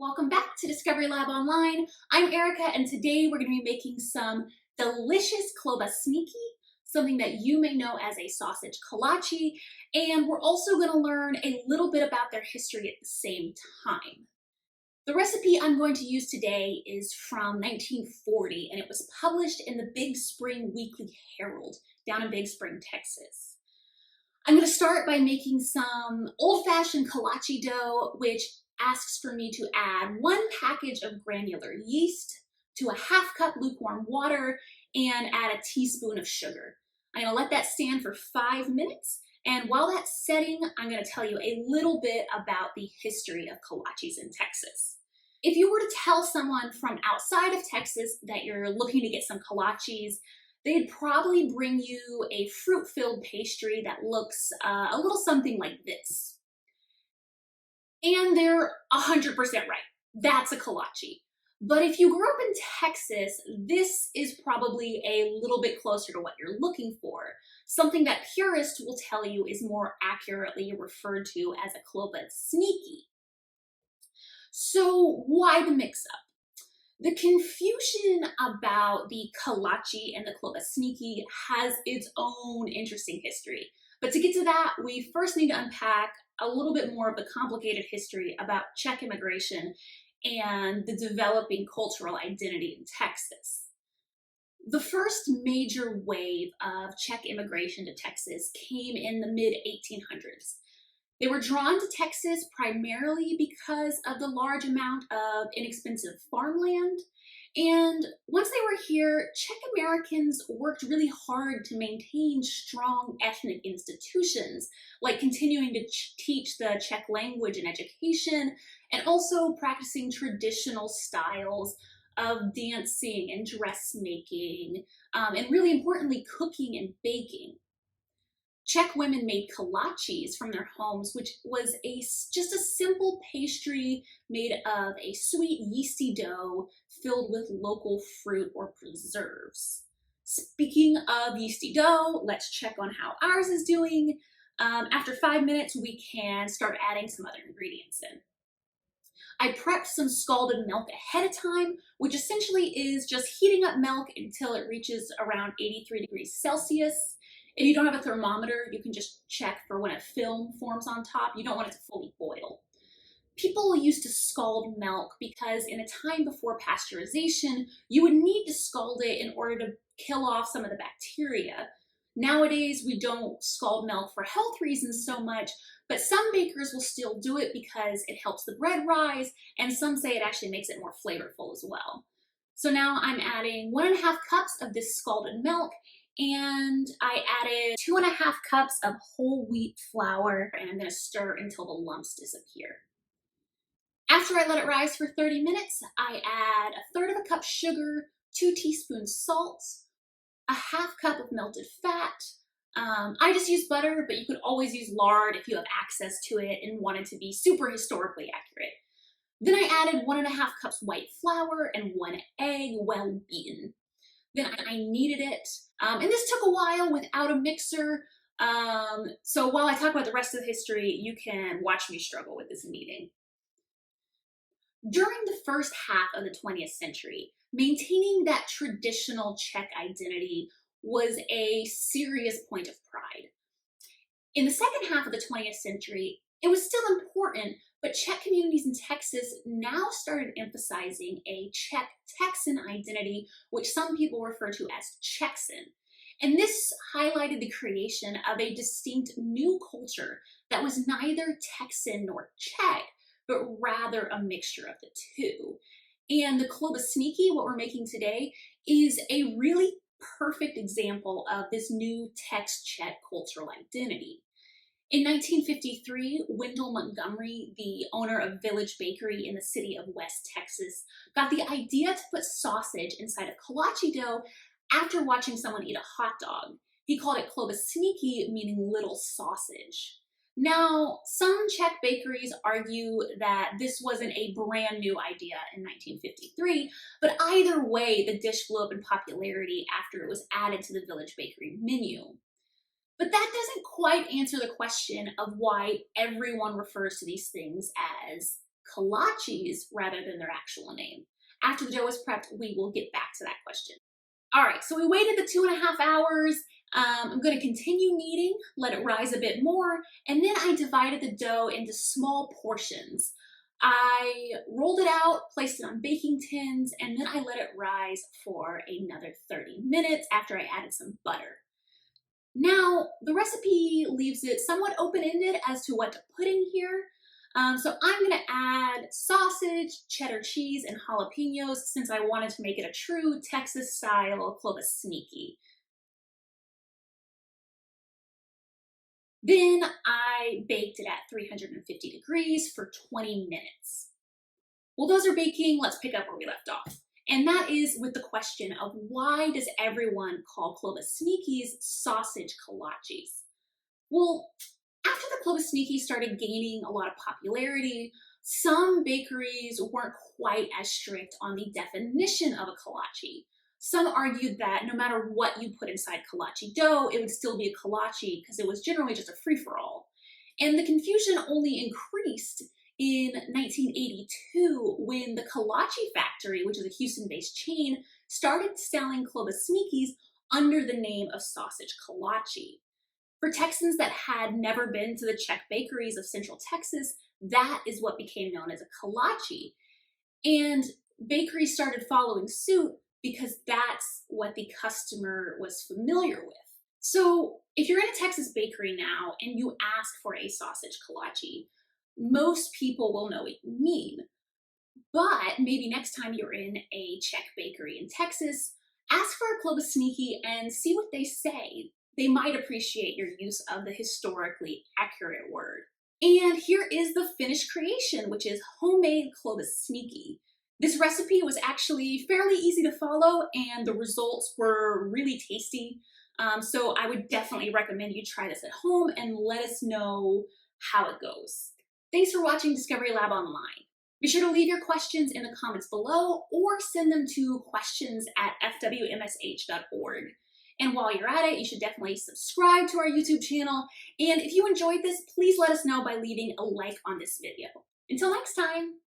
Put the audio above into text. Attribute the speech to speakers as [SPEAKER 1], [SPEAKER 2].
[SPEAKER 1] Welcome back to Discovery Lab Online. I'm Erica, and today we're going to be making some delicious klobasniki, something that you may know as a sausage kolache, and we're also going to learn a little bit about their history at the same time. The recipe I'm going to use today is from 1940, and it was published in the Big Spring Weekly Herald down in Big Spring, Texas. I'm going to start by making some old-fashioned kolache dough, which asks for me to add 1 package of granular yeast to a 1/2 cup lukewarm water and add a teaspoon of sugar. I'm going to let that stand for 5 minutes, and while that's setting, I'm going to tell you a little bit about the history of kolaches in Texas. If you were to tell someone from outside of Texas that you're looking to get some kolaches, they'd probably bring you a fruit-filled pastry that looks a little something like this. And they're 100% right. That's a kolache. But if you grew up in Texas, this is probably a little bit closer to what you're looking for. Something that purists will tell you is more accurately referred to as a klobasniky. So why the mix-up? The confusion about the kolache and the klobasniki has its own interesting history. But to get to that, we first need to unpack a little bit more of the complicated history about Czech immigration and the developing cultural identity in Texas. The first major wave of Czech immigration to Texas came in the mid-1800s. They were drawn to Texas primarily because of the large amount of inexpensive farmland. And once they were here, Czech Americans worked really hard to maintain strong ethnic institutions, like continuing to teach the Czech language and education, and also practicing traditional styles of dancing and dressmaking, and really importantly, cooking and baking. Czech women made kolaches from their homes, which was just a simple pastry made of a sweet yeasty dough filled with local fruit or preserves. Speaking of yeasty dough, let's check on how ours is doing. After 5 minutes, we can start adding some other ingredients in. I prepped some scalded milk ahead of time, which essentially is just heating up milk until it reaches around 83 degrees Celsius. If you don't have a thermometer, you can just check for when a film forms on top. You don't want it to fully boil. People used to scald milk because in a time before pasteurization, you would need to scald it in order to kill off some of the bacteria. Nowadays, we don't scald milk for health reasons so much, but some bakers will still do it because it helps the bread rise, and some say it actually makes it more flavorful as well. So now I'm adding 1.5 cups of this scalded milk, and I added 2.5 cups of whole wheat flour, and I'm going to stir until the lumps disappear. After I let it rise for 30 minutes, I add 1/3 cup sugar, 2 teaspoons salt, 1/2 cup of melted fat. I just use butter, but you could always use lard if you have access to it and wanted to be super historically accurate. Then I added 1.5 cups white flour and 1 egg, well beaten. Then I kneaded it, and this took a while without a mixer, so while I talk about the rest of the history, you can watch me struggle with this kneading. During the first half of the 20th century, maintaining that traditional Czech identity was a serious point of pride. In the second half of the 20th century, it was still important, but Czech communities in Texas now started emphasizing a Czech Texan identity, which some people refer to as Czechsin. And this highlighted the creation of a distinct new culture that was neither Texan nor Czech, but rather a mixture of the two. And the klobasniki, what we're making today, is a really perfect example of this new Tex-Czech cultural identity. In 1953, Wendell Montgomery, the owner of Village Bakery in the city of West Texas, got the idea to put sausage inside of kolache dough after watching someone eat a hot dog. He called it klobasniky, meaning little sausage. Now, some Czech bakeries argue that this wasn't a brand new idea in 1953, but either way, the dish blew up in popularity after it was added to the Village Bakery menu. But that doesn't quite answer the question of why everyone refers to these things as kolaches rather than their actual name. After the dough is prepped, we will get back to that question. All right, so we waited the 2.5 hours. I'm gonna continue kneading, let it rise a bit more, and then I divided the dough into small portions. I rolled it out, placed it on baking tins, and then I let it rise for another 30 minutes after I added some butter. Now, the recipe leaves it somewhat open-ended as to what to put in here. So I'm gonna add sausage, cheddar cheese, and jalapenos since I wanted to make it a true Texas-style klobasniky. Then I baked it at 350 degrees for 20 minutes. While those are baking, let's pick up where we left off. And that is with the question of why does everyone call klobasnikys sausage kolaches? Well, after the klobasniky started gaining a lot of popularity, some bakeries weren't quite as strict on the definition of a kolache. Some argued that no matter what you put inside kolache dough, it would still be a kolache because it was generally just a free-for-all. And the confusion only increased in 1982 when the Kolache factory, which is a Houston-based chain, started selling klobasnikys under the name of sausage kolache. For Texans that had never been to the Czech bakeries of Central Texas, that is what became known as a kolache. And bakeries started following suit because that's what the customer was familiar with. So if you're in a Texas bakery now and you ask for a sausage kolache, most people will know what you mean. But maybe next time you're in a Czech bakery in Texas, ask for a klobasniky and see what they say. They might appreciate your use of the historically accurate word. And here is the finished creation, which is homemade klobasniky. This recipe was actually fairly easy to follow and the results were really tasty. So I would definitely recommend you try this at home and let us know how it goes. Thanks for watching Discovery Lab Online. Be sure to leave your questions in the comments below or send them to questions@fwmsh.org. And while you're at it, you should definitely subscribe to our YouTube channel. And if you enjoyed this, please let us know by leaving a like on this video. Until next time.